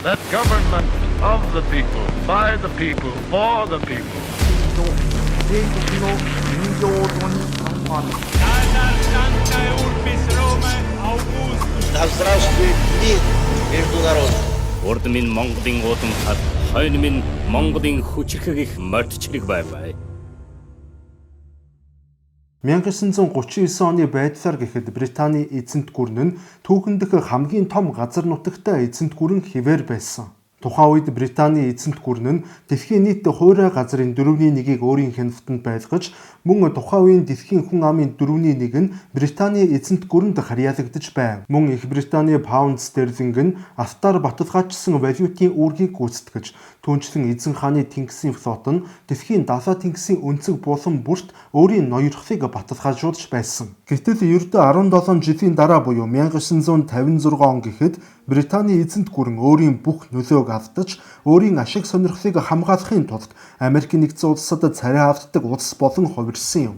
That government of the people, by the people, for the people. Да здравствует мир между народами. Урд минь Монголын уудам хад, хойно минь Монголын хүчрхэг их мордчлог байваа. 1939 оны байдлаар гэхэд Британий эзэнт гүрэн нь түүхэн дэх хамгийн том газар нутагтай эзэнт гүрэн хэвээр байсан. Тухайн үед Британий эзэнт гүрэн нь дэлхийн нийт хуурай газрын 1/4-ийг өөрийн хяналтанд байлгаж, мөн тухайн үеийн дэлхийн хүн амын 1/4 нь Британий эзэнт гүрэнд харьяалагдаж байв. Мөн Их Британий паунд стерлинг нь автаар баталгаажсан валютын үүргийг гүйцэтгэж, түүнчлэн эзэн хааны тэнгисийн флот нь дэлхийн далай тэнгисийн өнцөг булан бүрт өөрийн ноёрхлыг баталгаажуулж байсан. Гэтэл ердөө 17 жилийн дараа буюу 1956 он гэхэд Британий эзэнт гүрэн өөрийн бүх нөлөөг алдаж, өөрийн ашиг сонирхлыг хамгаалахын тулд Америк нэгдсэн улсад царай авддаг улс болон хувирсан юм.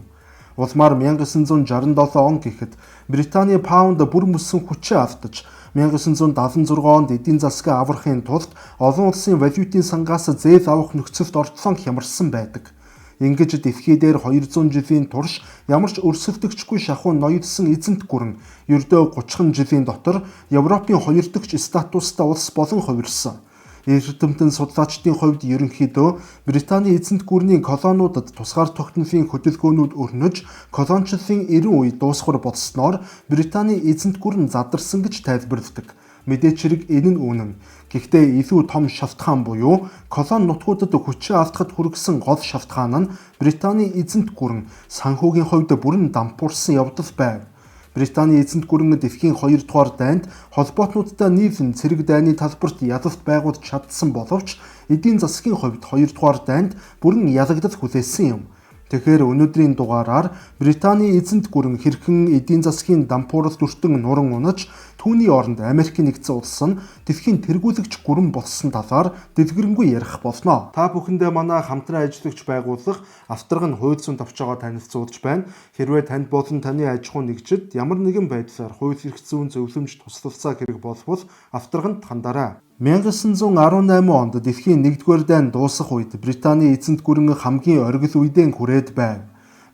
Улмаар 1967 он гэхэд Британий паунд бүр мөсөн хүчээ алдаж, 1976 онд эдийн засгаа аврахын тулд олон улсын валютын сангаас зээл авах нөхцөлд ортлон хямарсан байдаг. Ингэж дэлхий дээр 200 жилийн турш ямар ч өрсөлдөгчгүй шахуу ноёдсон эзэнт гүрэн ердөө 30 жилийн дотор Европын хоёр дахь статустай улс болон хувирсан. Эрдэмтэн судлаачдын хувьд ерөнхийдөө Британий эзэнт гүрний колониудад тусгаар тогтнолын хөдөлгөөнүүд өрнөж, колоничлалын 90 үе дуусахар болсноор Британий эзэнт гүрэн задарсан гэж тайлбарладаг. Мэдээч хэрэг энэ нь үнэн. Гэхдээ илүү том шалтгаан буюу колони нутгуудад хүчээ алдахад хүргэсэн гол шалтгаан нь Британий эзэнт гүрэн санхүүгийн хувьд бүрэн дампуурсан явдал байв. Британий эзэнт гүрэн дэлхийн 2 дугаар дайнд холбоотнуудтай нийлэн цэрэг дайны талбарт ялалт байгуулж чадсан боловч эдийн засгийн хувьд 2 дугаар дайнд бүрэн ялагдал хүлээсэн юм. Тэгэхээр өнөөдрийн дугаараар Британий эзэнт гүрэн хэрхэн эдийн засгийн дампууралд өртөн нуран унаж, түүний оронд Америк нэгдсэн улс нь дэлхийн тэргүүлэгч гүрэн болсон талаар дэлгэрэнгүй ярих болно. Та бүхэндээ манай хамтран ажиллагч байгууллага Авторгын хууль зүйн товч байгаа танилцуулж байна. Хэрвээ танд болон таны аж ахуй нэгжид ямар нэгэн байдлаар хууль эрх зүйн зөвлөмж туслалцаа хэрэг болвол Авторганд хандаарай. 1918 онд дэлхийн 1-р дайн дуусах үед Британий эзэнт гүрэн хамгийн оргил үедээ хүрээд байв.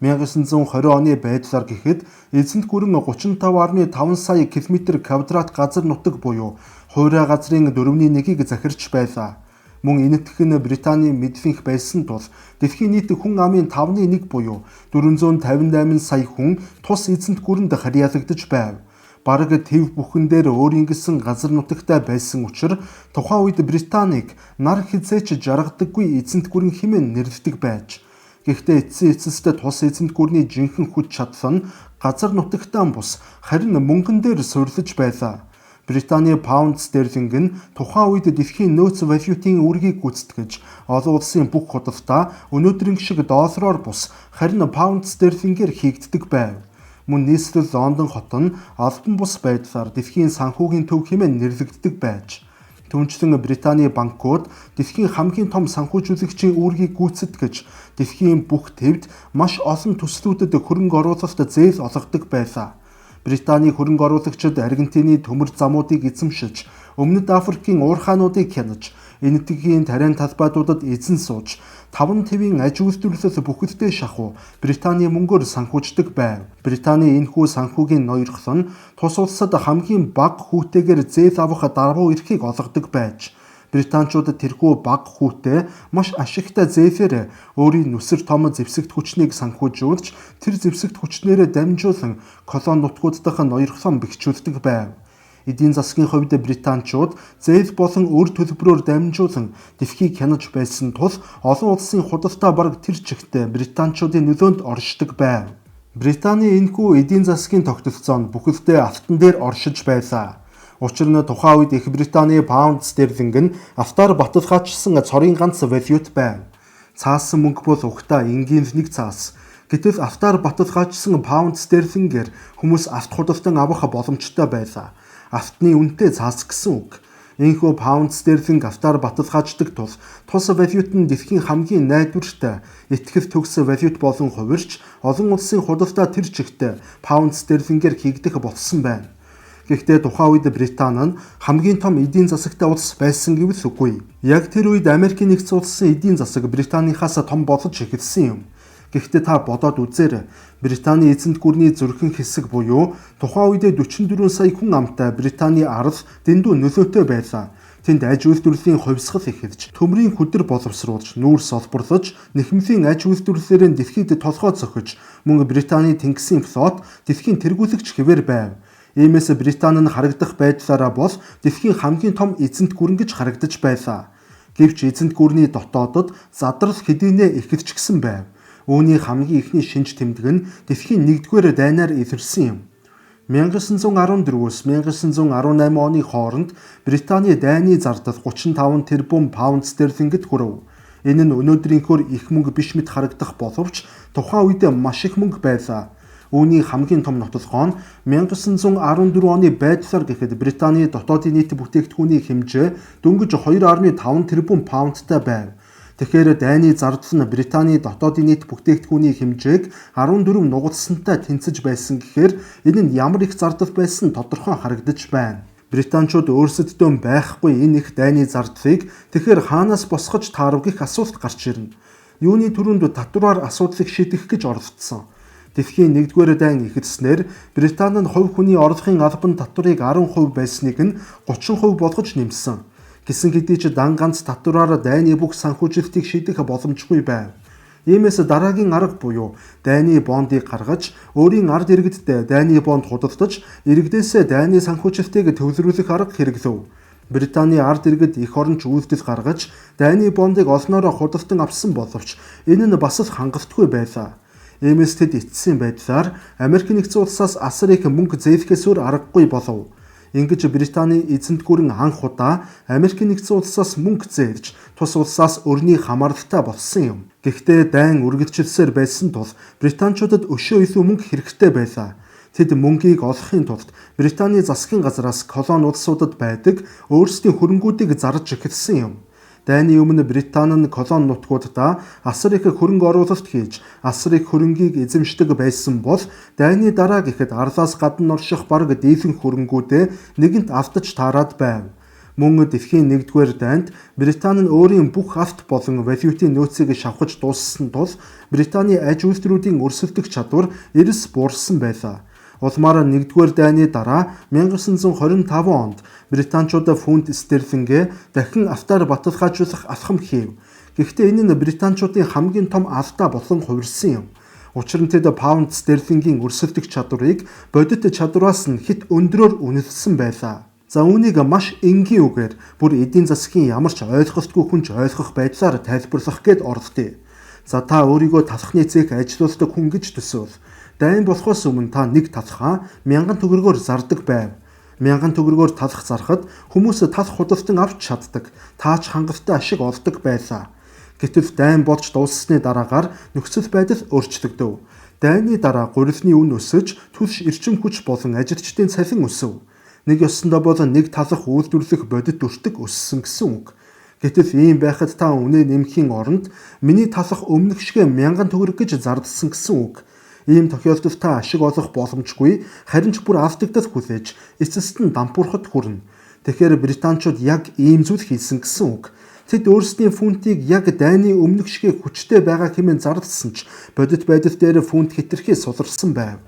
1920 оны байдлаар гэхэд эзэнт гүрэн 35.5 сая км2 газар нутаг буюу хуурай газрын 4/1-ийг захирч байлаа. Мөн энэтхэг нь Британий мэдлэнх байсан тул дэлхийн нийт хүн амын 5/1 буюу 458 сая хүн тус эзэнт гүрэнд харьяалагдаж байв. Бараг төв бүхэн дээр өөрийн гэсэн газар нутагтай байсан учраас тухайн үед Британийг нар хизээч жаргадаггүй эзэнт гүрэн хэмээн нэрлэдэг байж. Гэхдээ эцсийн эцэстээ тус эзэнт гүрний жинхэнэ хүч чадал нь газар нутагтай бус харин мөнгөн дээр суйрлаж байлаа. Британий паунд стерлинг нь тухайн үед дэлхийн нөөц валютын үүргийг гүйцэтгэж, олон улсын бүх худалдаа өнөөдрийн шиг доллараар бус харин паунд стерлингээр хийгддэг байв. Мөн нийслэл Лондон хот нь албан бус байдлаар дэлхийн санхүүгийн төв хэмээн нэрлэгддэг байж. Түүнчлэн Британий банкуд дэлхийн хамгийн том санхүүжүүлэгчийн үүргийг гүйцэтгэж, дэлхийн бүх төвд маш олон төслүүдэд хөрөнгө оруулалт зээл олгодог байлаа. Британий хөрөнгө оруулагчид Аргентины төмөр замуудыг эзэмшиж, Өмнөд Африкийн уурхаануудыг хянаж, энэтхэгийн тариан талбайдуудад эзэн сууж, 5 твийн аж үйлдвэрлэл бүхэлдээ шахуу Британий мөнгөөр санхүүждэг байв. Британий энэхүү санхүүгийн ноёрхол нь тус улсад хамгийн бага хүүтэйгээр зээл авах даргуу эрхийг олгодог байж. Британчууд тэрхүү бага хүүтэй маш ашигтай зээлээр өөрийн нүсэр том зэвсэгт хүчнийг санхүүжүүлж, тэр зэвсэгт хүчнээрээ дамжуулан колони нутгууд дахь ноёрхлон бэхжүүлдэг байв. Эдийн засгийн хувьд Британчууд зээл болон өр төлбөрөөр дамжуулан дэлхийг хянаж байсан тул олон улсын худалдаа бараг тэр чигтээ Британчуудын нөлөөнд оршдог байв. Британий энэхүү эдийн засгийн тогтолцоо нь бүхэлдээ алтан дээр оршиж байлаа. Учир нь тухайн үед Их Британий паунд стерлинг нь автаар баталгаажсан цорын ганц валют байв. Цаасан мөнгө бол угтаа энгийн л нэг цаас. Гэтэл автаар баталгаажсан паунд стерлингээр хүмүүс авт худалдан авах боломжтой байлаа. Автны үнэтэй цаас гэсэн үг. Энэхүү паунд стерлинг автаар баталгааждаг тул тус валют нь дэлхийн хамгийн найдвартай, итгэл төгс валют болон хувирч олон улсын худалдаа тэр чигтээ паунд стерлингээр хийгдэх болсон байна. Гэхдээ тухайн үед Британи нь хамгийн том эдийн засагтай улс байсан гэвэл үгүй. Яг тэр үед Америкийн нэгдсэн улсын эдийн засаг Британийнхаас том болж эхэлсэн юм. Гэхдээ та бодоод үзээрэй. Британий эзэнт гүрний зүрхэн хэсэг буюу тухайн үед 44 сая хүн амтай Британий ард дэндүү нөлөөтэй байлаа. Тэнд аж үйлдвэрлэлийн хувьсгал ихэлж, төмрийн хөдөр боловсруулж, нүүр солборлож, нэхмлийн аж үйлдвэрлэлээр дэлхийд толгой зохиж, мөн Британий тэнгисийн флот дэлхийн тэргүүлэгч хэвээр байв. Иймээс Британи нь харагдах байдлаараа бол дэлхийн хамгийн том эзэнт гүрэн гэж харагдаж байлаа. Гэвч эзэнт гүрний дотоодод задрал хэдийнэ ихэлж гисэн байв. Үүний хамгийн ихний шинж тэмдэг нь дэлхийн 1-р дайнаар илэрсэн юм. 1914-өөс 1918 оны хооронд Британий дайны зардал 35 тэрбум паунд стерлингт хүрэв. Энэ нь өнөөдрийнхөөр их мөнгө биш мэт харагдах боловч тухайн үед маш их мөнгө байлаа. Үүний хамгийн том нотолгоо нь 1914 оны байдлаар гэхэд Британий дотоодын нийт бүтээгдэхүүний хэмжээ дөнгөж 2.5 тэрбум паундтай байв. Тэгэхээр дайны зардал нь Британий дотоодын нийт бүтээгдэхүүний хэмжээг 14 нугалсантай тэнцэж байсан гэхээр энэ нь ямар их зардал байсан тодорхой харагдаж байна. Британчууд өөрсөддөө байхгүй энэ их дайны зардлыг тэгэхээр хаанаас босгож таарав гэх асуулт гарч ирнэ. Юуны түрүүнд татвараар асуудлыг шийдэх гэж оролдсон. Дэлхийн 1-р дайн эхэлснээр Британи нь хувь хүний орлогын албан татварыг 10% байсныг нь 30% болгож нэмсэн. Гэсэн хэдий ч дан ганц татвараар дайны бүх санхүүжилтийг шийдэх боломжгүй байв. Иймээс дараагийн арга буюу дайны бондыг гаргаж, өөрийн ард иргэдтэй дайны бонд худалдаж, иргэдээсээ дайны санхүүжилтийг төвлөрүүлэх арга хэрэглэв. Британий ард иргэд их оронч үйлдэл гаргаж, дайны бондыг олноороо худалдан авсан боловч энэ нь бас л хангалтгүй байлаа. Иймээс тэд эцсийн байдлаар Америкийн нэгдсэн улсаас асар их мөнгө зээлхээс өөр аргагүй болов. Ингэж Британий эзэнт гүрэн анх удаа Америкийн нэгдсэн улсаас мөнгө зээлж, тус улсаас өрний хамааралтай болсон юм. Гэхдээ дайн үргэлжилсээр байсан тул британчуудад өшөө илүү мөнгө хэрэгтэй байлаа. Тэд мөнгийг олохын тулд Британий засгийн газраас колони улсуудад байдаг өөрсдийн хөрөнгүүдийг зарж эхэлсэн юм. Дайны өмнө Британи нь колони нутгуудаа асар их хөрөнгө оруулалт хийж, асар их хөрөнгийг эзэмшдэг байсан бол дайны дараа гэхэд арлаас гадна орших бараг дийлэн хөрөнгүүдээ нэгэнт автаж таарад байв. Мөн дэлхийн 1-р дайнд Британи нь өөрийн бүх авт болон валютын нөөцийг шавхаж дууссан тул Британий аж үйлдвэрүүдийн өрсөлдөх чадвар эрс буурсан байлаа. Улмаар 1-р дайны дараа 1925 онд британчууд фунт стерлингээ дахин автаар баталгаажуулах алхам хийв. Гэхдээ энэ нь британчуудын хамгийн том алдаа болон хувирсан юм. Учир нь тэд паунд стерлингийн өрсөлдөх чадварыг бодит чадвараас нь хит өндрөөр үнэлсэн байлаа. За үүнийг маш энгийн үгээр бүр эдийн засгийн ямар ч ойлголтгүй хүнч ойлгох байдлаар тайлбарлах гээд оролдъё. За та өөрийгөө талхны цэг ажилуулдаг хүн гэж төсөөл. Дайн болохоос өмнө та нэг талхаа 1000 төгрөгөөр зардаг байв. 1000 төгрөгөөр талх зархад хүмүүс талх худалдан авч чаддаг, таач хангалттай ашиг олдог байлаа. Гэтэл дайн болж дууссаны дараагаар нөхцөл байдал өөрчлөгдөв. Дайны дараа гурилны үн өсөж, түлш эрчим хүч болон ажилчдын цалин өсөв. Нэг ёсондоо бол нэг талх үйлдвэрлэх бодит өртөг өссөн гэсэн үг. Гэтэл ийм байхад та үнэ нэмэхийн оронд миний талх өмнөх шиг 1000 төгрөг гэж зардсан гэсэн үг. Ийм тохиолдолд та ашиг олох боломжгүй, харин ч бүр алдагдал хүлээж, эцэст нь дампуурхад хүрнэ. Тэгэхээр британчууд яг ийм зүйл хийсэн гэсэн үг. Тэд өөрсдийн фунтыг яг дайны өмнөх шиг хүчтэй байгаа хэмээн зарласан ч бодит байдал дээр фунт хэтэрхий суларсан байв.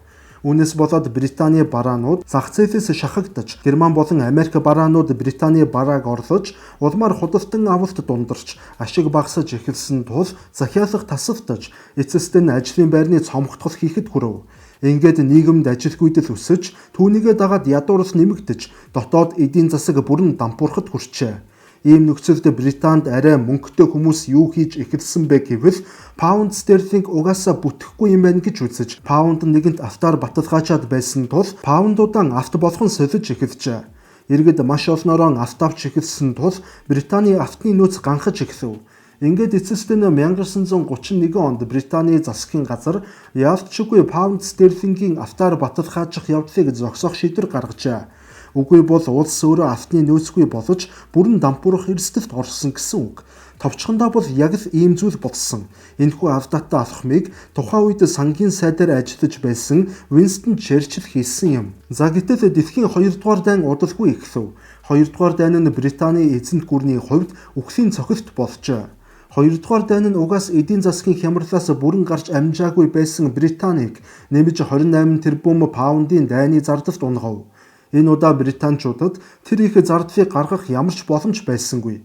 Үүнээс болоод Британий бараанууд зах зээлээс шахагдаж, Герман болон Америк бараанууд Британий барааг орлож, улмаар худалдан авалт дундарч, ашиг багасж эхэлсэн тул захиалга тасалдаж, эцэст нь ажлын байрны цомогтгол хийхэд хүрэв. Ингээд нийгэмд ажилгүйдэл өсөж, түүнийгээ дагаад ядуурс нэмэгдэж, дотоод эдийн засаг бүрэн дампуурхад хүрчээ. Ийм нөхцөлд Британд арай мөнгөтэй хүмүүс юу хийж эхэлсэн бэ гэвэл паунд стерлинг угаасаа бүтэхгүй юм байна гэж үзэж паунд нэгэнт автаар баталгаажаад байсан тул паундуудаа авт болгон солиж эхэлжээ. Иргэд маш олноороо авт авч эхэлсэн тул Британий автны нөөц ганхаж эхлэв. Ингээд эцэст нь 1931 онд Британий засгийн газар яалтчгүй паунд стерлингийн автаар баталгаажих явдлыг зогсоох шийдвэр гаргажээ. Үгүй бол улс өөрөө автны нөөцгүй болж бүрэн дампуурах эрсдэлд орсон гэсэн үг. Товчхондоо бол яг л ийм зүйл болсон. Энэхүү авдаттай алхмыг тухайн үед сангийн сайдаар ажиллаж байсан Winston Churchill хийсэн юм. За гэтэл дэлхийн 2 дугаар дайн удалгүй эхлэв. 2 дугаар дайн нь Британий эзэнт гүрний хувьд үхлийн цохилт болжээ. 2 дугаар дайн нь угаас эдийн засгийн хямралаас бүрэн гарч амжаагүй байсан Британийг нэмж 28 тэрбум паундын дайны зардалд унгав. Энэ удаа британчуудад тэр их зардлыг гаргах ямар ч боломж байсангүй.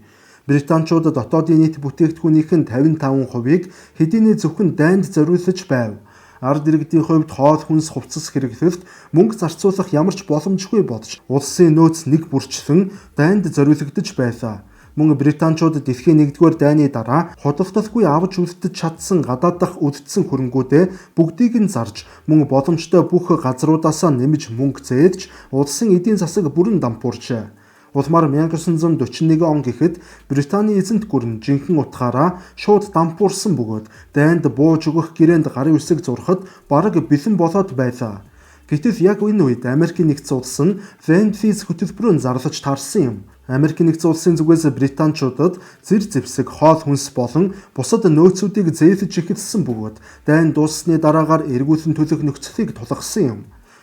Британчууд дотоодын нийт бүтээгдэхүүнийх нь 55%-ийг хэдийнэ зөвхөн дайнд зориулж байв. Ард иргэдийн хувьд хоол хүнс хувцас хэрэглэлд мөнгө зарцуулах ямар ч боломжгүй болж улсын нөөц нэг бүрчлэн дайнд зориулагдаж байлаа. Мөн британчууд дэлхийн 1-р дайны дараа худалдалгүй авч үлдэж чадсан гадаад дахь үлдсэн хөрөнгүүдээ бүгдийг нь зарж мөн боломжтой бүх газруудаасаа нэмж мөнгө зээлж улсын эдийн засаг бүрэн дампууржээ. Улмаар 1941 он гэхэд Британий эзэнт гүрэн жинхэнэ утгаараа шууд дампуурсан бөгөөд дайнд бууж өгөх гэрээнд гарын үсэг зурхад бараг бэлэн болоод байлаа. Гэтэл яг энэ үед Америкийн нэгдсэн улс нь Венфис хөтөлбөрөөр зарлаж таарсан юм. Америкийн нэгдсэн улсын зүгээс британчуудад зэр зэвсэг, хоол хүнс болон бусад нөөцүүдийг зээлж эхэлсэн бөгөөд дайн дууссаны дараагаар эргүүлэн төлөх нөхцөлийг тулгасан юм.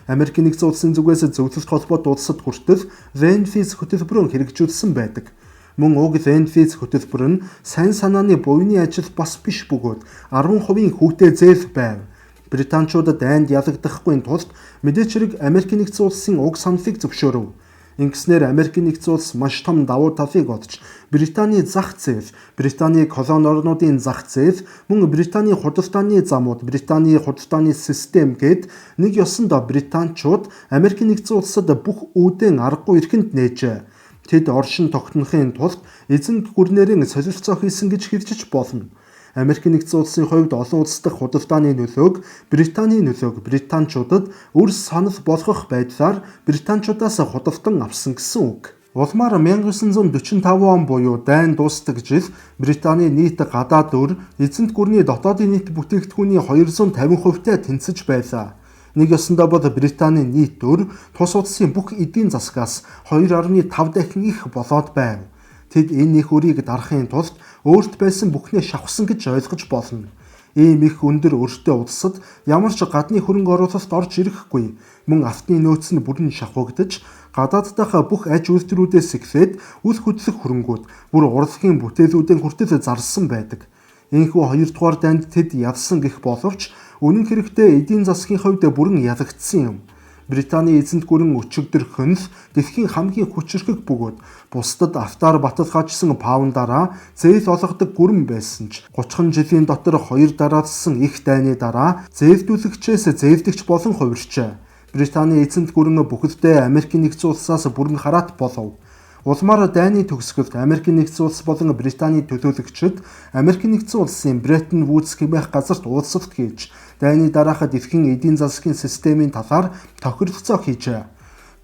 Америкийн нэгдсэн улсын зүгээс зөвлөлт холбоот улсад хүртэл Венфис хөтөлбөрөөр хэрэгжүүлсэн байдаг. Мөн уг Венфис хөтөлбөр нь сайн санааны буйны ажил бас биш бөгөөд 10% хүүтэй зээл байв. Британчуудад дайнд ялагдахгүй тулд мэдээч хэрэг Америкийн нэгдсэн улсын уг саналыг зөвшөөрөв. Ингэснээр Америкийн нэгдсэн улс маш том давуу талыг олж Британий зах зээл, Британий колони орнуудын зах зээл, мөн Британий худалдааны замууд, Британий худалдааны систем гээд нэг ёсондоо британчууд Америкийн нэгдсэн улсад бүх үүдэн аргагүй эрхэнд нээжээ. Тэд оршин тогтнохын тулд эзэнт гүрнэрийн солилцоо хийсэн гэж хэлж болно. Америкийн нэгдсэн улсын хувьд олон улс дахь худалдааны нөлөөг, Британий нөлөөг британчуудад үр санал болгох байдлаар британчуудаас худалдан авсан гэсэн үг. Улмаар 1945 он буюу дайн дуустдаг жил Британий нийт гадаад өр эзэнт гүрний дотоодын нийт бүтээгдэхүүний 250%-тай тэнцэж байлаа. Нэг ёсондоо бол Британий нийт өр тус улсын бүх эдийн засгаас 2.5 дахин их болоод байв. Тэд энэ их өрийг дарахын тулд өөрт байсан бүхнээ шавхсан гэж ойлгож болно. Ийм их өндөр өртөө улсад ямар ч гадны хөрөнгө оруулалт орж ирэхгүй. Мөн автны нөөц нь бүрэн шавхагдаж, гадаад дахь бүх аж үйлдвэрүүдээс эхлээд үл хөдлөх хөрөнгүүд бүр урлагийн бүтээлүүдийн хүртэл зарсан байдаг. Энэхүү 2 дугаар дайнд тэд ялсан гэх боловч үнэн хэрэгтээ эдийн засгийн хувьд бүрэн ялагдсан юм. Британий эзэнт гүрэн өчигдөр хөнл дэлхийн хамгийн хүчирхэг бөгөөд бусдад автаар баталгаажсан паундаараа зээл олгодог гүрэн байсан ч 30 жилийн дотор 2 дараалсан их дайны дараа зээлдүүлэгчээс зээлдэгч болон хувирчээ. Британий эзэнт гүрэн бүхэлдээ Америкийн нэгдсэн улсаас бүрэн хараат болов. Улмаар дайны төгсгөлд Америкийн нэгдсэн улс болон Британий төлөөлөгчид Америкийн нэгдсэн улсын Бреттон Вудс хэмээх газарт уулзалт хийж дайны дараах дэлхийн эдийн засгийн системийн талаар тохиролцоо хийжээ.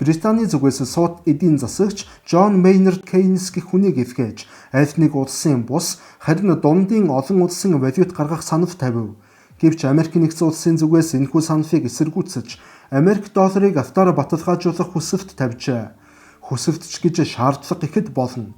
Британий зүгээс сууд эдийн засагч Джон Мейнард Кейнс гэх хүнийг илгээж аль нэг улсын бус харин дундын олон улсын валют гаргах санал тавив. Гэвч Америкийн нэгдсэн улсын зүгээс энэхүү саналыг эсэргүүцэж Америк долларыг автаар баталгаажуулах хүсэлт тавьжээ. Хүсэлтч гэж шаардлага ихэд болно.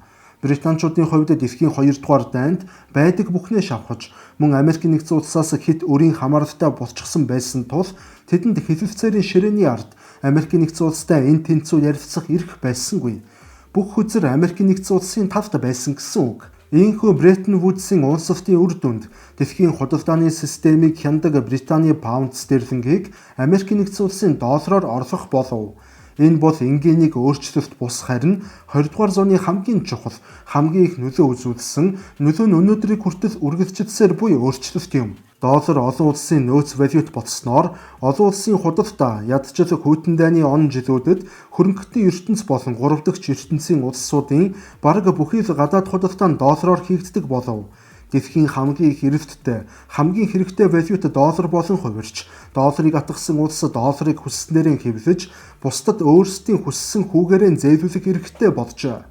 Британчуудын хувьд дэлхийн 2 дугаар дайнд байдаг бүхнээ шавхаж мөн Америкийн нэгдсэн улсаас хэд өрийн хамааралтай болчихсон байсан тул тэдэнд хэлэлцээрийн ширээний ард Америкийн нэгдсэн улстай энэ тэнцүү ярилцах эрх байсангүй. Бүх хүзэр Америкийн нэгдсэн улсын талд байсан гэсэн үг. Ийхүү Бреттон Вудсын уулзалтын үр дүнд дэлхийн худалдааны системийг хяндаг Британий паунд стерлингийг Америкийн нэгдсэн улсын доллараар орлох болов. Энэ бол энгийнийг өөрчлөлт бус харин 20 дугаар зууны хамгийн чухал, хамгийн их нөлөө үзүүлсэн, нөлөө нь өнөөдрийг хүртэл үргэлжилсээр буй өөрчлөлт юм. Доллар олон улсын нөөц валют болсноор олон улсын худалдаа, ядчил хүйтэн дайны он жилүүдэд хөрөнгөтний ертөнц болон 3 дахь ертөнцийн улсуудын бараг бүхий л гадаад худалдаа нь доллараар хийгддэг болов. Дэлхийн хамгийн их эрэлттэй, хамгийн хэрэгтэй валют доллар болон хувирч, долларыг атгсан улс долларыг хүсснээрээ хэвлэж, бусдад өөрсдийн хүссэн хүүгээрээ зээлүүлэх эрхтэй болжээ.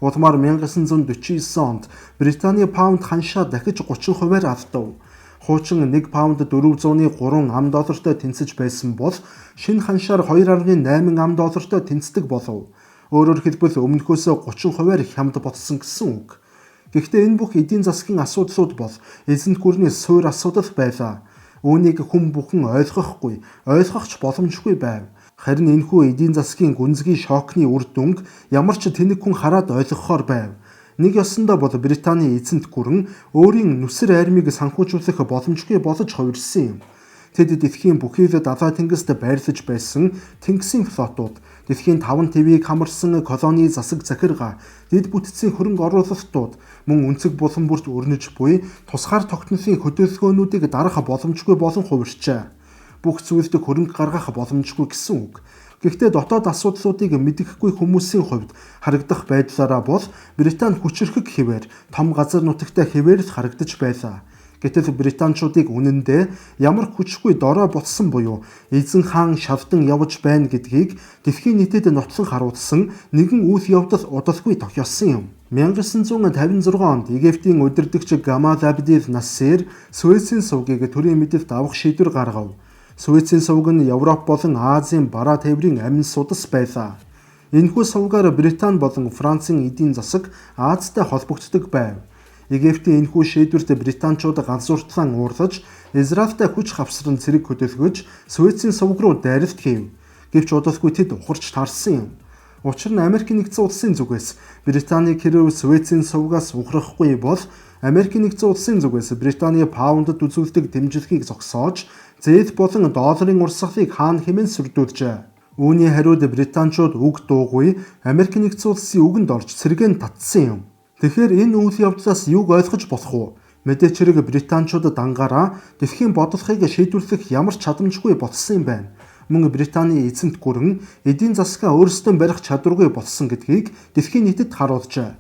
Улмаар 1949 онд Британий паунд ханшаа дахиж 30%-аар алдав. Хуучин 1 паунд 403 $4 тэнцэж байсан бол шинэ ханшаар 2.8 $4 тэнцдэг болов. Өөрөөр хэлбэл өмнөхөөсөө 30% хямд болсон гэсэн үг. Гэхдээ энэ бүх эдийн засгийн асуудлууд бол эзэнт гүрний суурь асуудал байлаа. Үүнийг хүн бүхэн ойлгохгүй, ойлгохч боломжгүй байв. Харин энэхүү эдийн засгийн гүнзгий шокны үр дүнг ямар ч тэнэг хүн хараад ойлгохоор байв. Нэг ёсондоо бол Британий эзэнт гүрэн өөрийн нүсэр армийг санхүүжүүлэх боломжгүй болж хувирсан юм. Тэд дэлхийн бүхий л далай тэнгист байрлаж байсан тэнгисийн флотууд, дэлхийн 5 твийг хамарсан колони засаг захиргаа, дэд бүтцийн хөрөнгө оруулалтууд, мөн өнцөг булан бүрт өрнөж буй тусгаар тогтнолын хөдөлгөөнүүдийг дарах боломжгүй болон хувирчээ. Бүх зүйлд хөрөнгө гаргах боломжгүй гэсэн үг. Гэхдээ дотоод асуудлуудыг мэдэхгүй хүмүүсийн хувьд харагдах байдлаараа бол Британи хүчирхэг хэвээр том газар нутагтай хэвээр л харагдаж байлаа. Гэтэл британчуудыг үнэндээ ямар хүчгүй дорой ботсон буюу эзэн хаан шавдан явж байна гэдгийг дэлхийн нийтэд нотлон харуулсан нэгэн үйл явдал удалгүй тохиолсон юм. 1956 онд Египтийн удирдагч Гамал Абдел Насер Суэцийн сувгийг төрийн мэдэлд авах шийдвэр гаргав. Суэцийн сувг нь Европ болон Азийн бараа тээврийн амин судас байлаа. Энэхүү сувгаар Британи болон Францын эдийн засаг Азтай холбогддог байв. Египтийн энэхүү шийдвэрт британчууд ганцууртлан уурлаж, Израильтай хүч хавсран цэрэг хөдөлгөж Суэцийн сувг руу дайралт хийв. Гэвч удалгүй тэд ухарч таарсан юм. Учир нь Америк нэгдсэн улсын зүгээс Британий хэрв Суэцийн сувгаас ухрахгүй бол Америк нэгдсэн улсын зүгээс Британий паундд үзүүлдэг дэмжлэгийг зогсоож, зээл болон долларын урсгалыг хаана хэмээн сүрдүүлжээ. Үүний хариуд британчууд үг дуугүй Америк нэгдсэн улсын үгэнд орж цэргэн татсан юм. Тэгэхээр энэ үйл явдлаас юуг ойлгож болох вэ? Мэдээч хэрэг британчууд дангаараа дэлхийн бодлогыг шийдвэрлэх ямар ч чадамжгүй болсон юм байна. Мөн Британий эзэнт гүрэн эдийн засгаа өөрсдөө барих чадваргүй болсон гэдгийг дэлхийн нийтэд харуулжээ.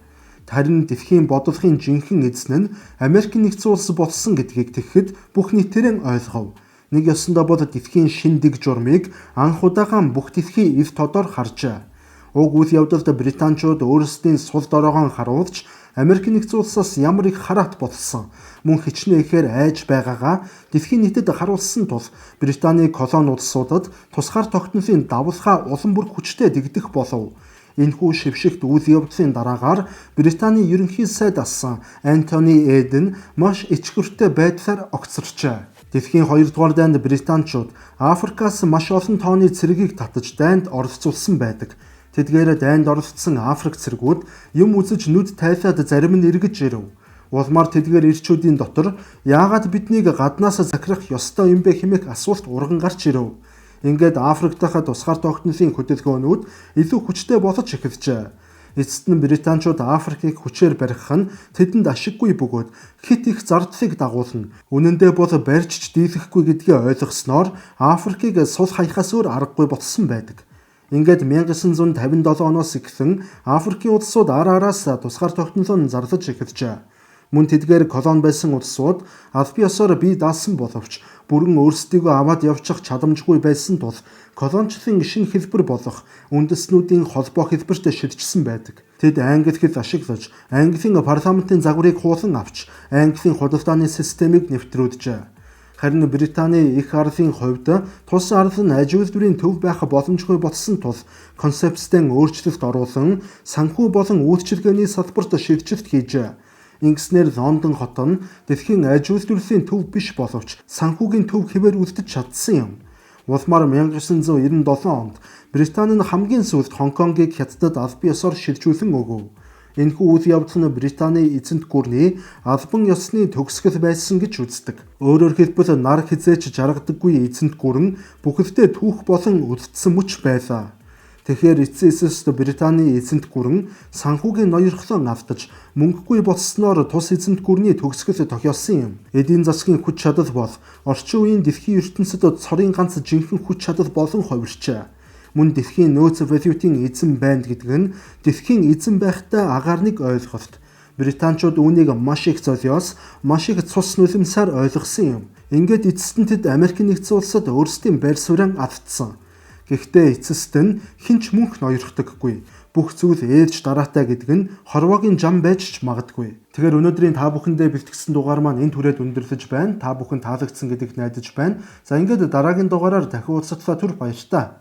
Харин дэлхийн бодлогын жинхэнэ эзэн нь Америк нэгдсэн улс болсон гэдгийг тэгэхэд бүх нийтээрээ ойлгов. Нэг ёсондоо бол дэлхийн шин дэг журмыг анх удаага бүх дэлхийн эв тодор харжээ. Уг үйл явдалд британчууд өөрсдийн сул дороогоо харуулж Америк нэгдсэн улсаас ямар их хараат болсон, мөн хичнээн ихээр айж байгаагаа дэлхийн нийтэд харуулсан тул Британий колони улсуудад тусгаар тогтнолын давлгаа улам бүр хүчтэй дэгдэх болов. Энэхүү шившигт үйл явдлын дараагаар Британий ерөнхий сайд асан Антони Эден маш ичгүртэй байдлаар огцорчээ. Дэлхийн 2 дугаар дайнд британчууд Африкаас маш олон тооны цэргийг татаж дайнд оролцуулсан байдаг. Тэдгээр дайнд оролцсон Африк цэргүүд юм үзэж нүд тайлаад зарим нь эргэж ирэв. Улмаар тэдгээр ирчүүдийн дотор яагаад биднийг гаднаас захирах ёстой юм бэ хэмээх асуулт урган гарч ирэв. Ингээд Африк дахь тусгаар тогтнолын хөдөлгөөнүүд илүү хүчтэй болж эхэлжээ. Эцэст нь британчууд Африкийг хүчээр барих нь тэдэнд ашиггүй бөгөөд хит их зардлыг дагуулна. Үнэн дээр бол барьж дийлэхгүй гэдгийг ойлгосноор Африкийг сул хаяхаас өөр аргагүй болсон байдаг. Ингээд 1957 оноос эхлэн Африкийн улсууд араас тусгаар тогтнолоо зарлаж эхэлжээ. Мөн тэдгээр колони байсан улсууд аль биесээр бие даасан боловч бүрэн өөрсдийгөө аваад явчих чадамжгүй байсан тул колончлын шинэ хэлбэр болох үндэснүүдийн холбоо хэлбэрт шилжсэн байдаг. Тэд англи хэл ашиглаж, Английн парламентын загварыг хуулан авч, Английн худалдааны системийг нэвтрүүлжээ. Харин Британий их арлын хувьд тус арал нь аж үйлдвэрийн төв байх боломжгүй болсон тул концепцтэй өөрчлөлт оруулан санхүү болон үйлчилгээний салбарт шилжилт хийжээ. Ингэснээр Лондон хот нь дэлхийн аж үйлдвэрлэлийн төв биш боловч санхүүгийн төв хэвээр үлдэж чадсан юм. Улмаар 1997 онд Британи нь хамгийн сүүлд Хонконгийг хятадд аль биесээр шилжүүлэн өгөв. Энэхүү үйл явдал нь Британий эзэнт гүрний албан ёсны төгсгөл байсан гэж үздэг. Өөрөөр хэлбэл нар хизээч жаргадаггүй эзэнт гүрэн бүхэлдээ түүх болон үлдсэн мөч байлаа. Тэгэхээр эцсийн эсэст Британий эзэнт гүрэн санхүүгийн ноёрхлон автаж мөнгөгүй болсноор тус эзэнт гүрний төгсгөл тохиолсон юм. Эдийн засгийн хүч чадал бол орчин үеийн дэлхийн ертөнцид цорын ганц жинхэнэ хүч чадал болон хувирчээ. Мөн дэлхийн нөөц валютын эзэн байна гэдэг нь дэлхийн эзэн байхтай агаар нэг ойлголт. Британчууд үүнийг маш их золиос, маш их цус нулимсаар ойлгосон юм. Ингээд эцэст нь тэд Америк нэгдсэн улсад өөрсдийн байр суурийг автсан. Гэхдээ эцэст нь хинч мөнх ноёрхдаггүй. Бүх зүйл ээлж дараатай гэдэг нь хорвоогийн зам байж ч магадгүй. Тэгэхээр өнөөдрийн та бүхэндээ бэлтгэсэн дугаар маань энэ түрээд өндөрлөж байна. Та бүхэн таалагдсан гэдэгт найдаж байна. За ингээд дараагийн дугаараар дахин уулзтлаа түр баярлалаа.